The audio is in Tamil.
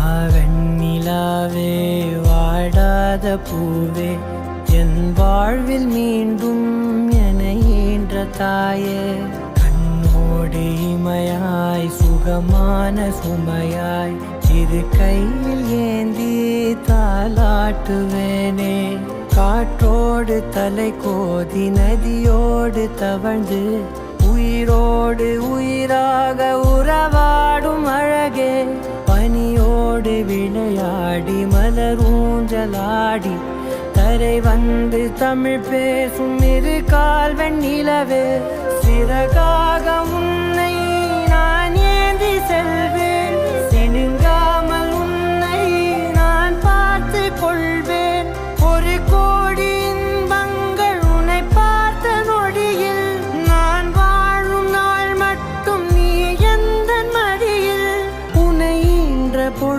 வாவெண்ணிலாவே வாடாத பூவே என் வாழ்வில் மீண்டும் என ஈன்ற தாயே கண்ணோடு இமையாய் சுகமான சுமையாய் இரு கையில் ஏந்தி தாலாட்டுவேனே காற்றோடு தலை கோதி நதியோடு தவழ்ந்து உயிரோடு உயிராக உறவாடும் அழகே பனியோடு விளையாடி மலரூஞ்சலாடி தரை வந்து தமிழ் பேசும் இரு கால் வெண்ணிலவே சிறகாக